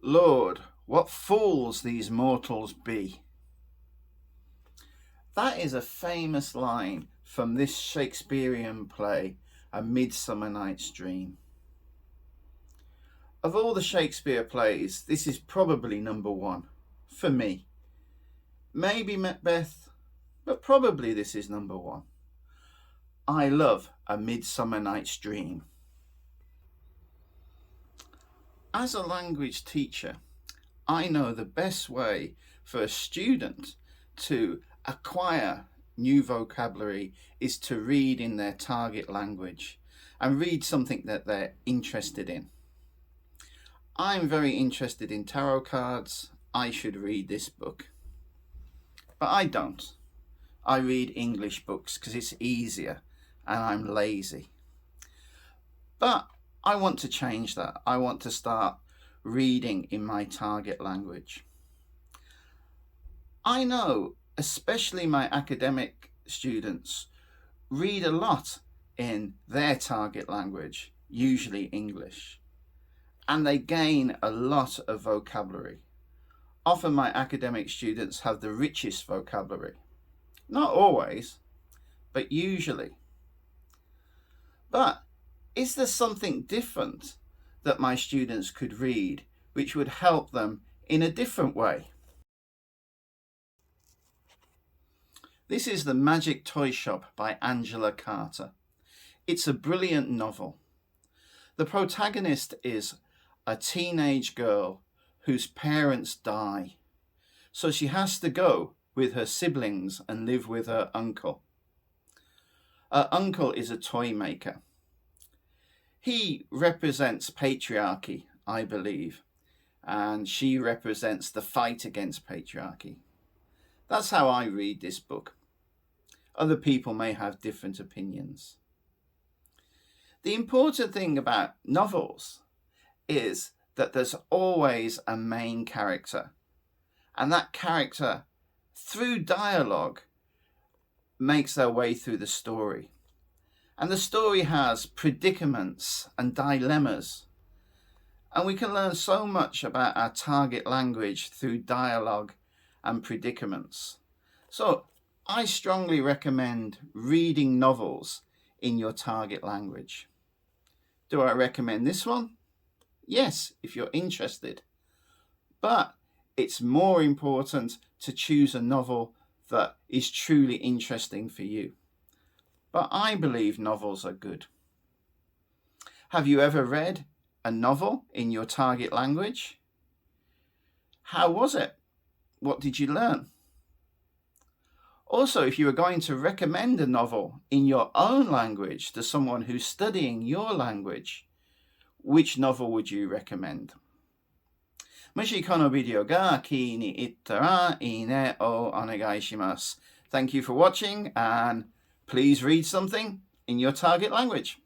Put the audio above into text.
Lord, what fools these mortals be. That is a famous line from this Shakespearean play, A Midsummer Night's Dream. Of all the Shakespeare plays, this is probably number one, for me. Maybe Macbeth, but probably this is number one. I love A Midsummer Night's Dream. As a language teacher, I know the best way for a student to acquire new vocabulary is to read in their target language and read something that they're interested in. I'm very interested in tarot cards. I should read this book. But I don't. I read English books because it's easier and I'm lazy. But I want to change that. I want to start reading in my target language. I know, especially my academic students, read a lot in their target language, usually English, and they gain a lot of vocabulary. Often my academic students have the richest vocabulary. Not always, but usually. But is there something different that my students could read which would help them in a different way? This is The Magic Toy Shop by Angela Carter. It's a brilliant novel. The protagonist is a teenage girl whose parents die, so she has to go with her siblings and live with her uncle. Her uncle is a toy maker. He represents patriarchy, I believe, and she represents the fight against patriarchy. That's how I read this book. Other people may have different opinions. The important thing about novels is that there's always a main character, and that character, through dialogue, makes their way through the story. And the story has predicaments and dilemmas, and we can learn so much about our target language through dialogue and predicaments. So I strongly recommend reading novels in your target language. Do I recommend this one? Yes, if you're interested. But it's more important to choose a novel that is truly interesting for you. But I believe novels are good. Have you ever read a novel in your target language? How was it? What did you learn? Also, if you were going to recommend a novel in your own language to someone who's studying your language, which novel would you recommend? もしこのビデオが気に入ったらいいねをお願いします。Thank you for watching and please read something in your target language.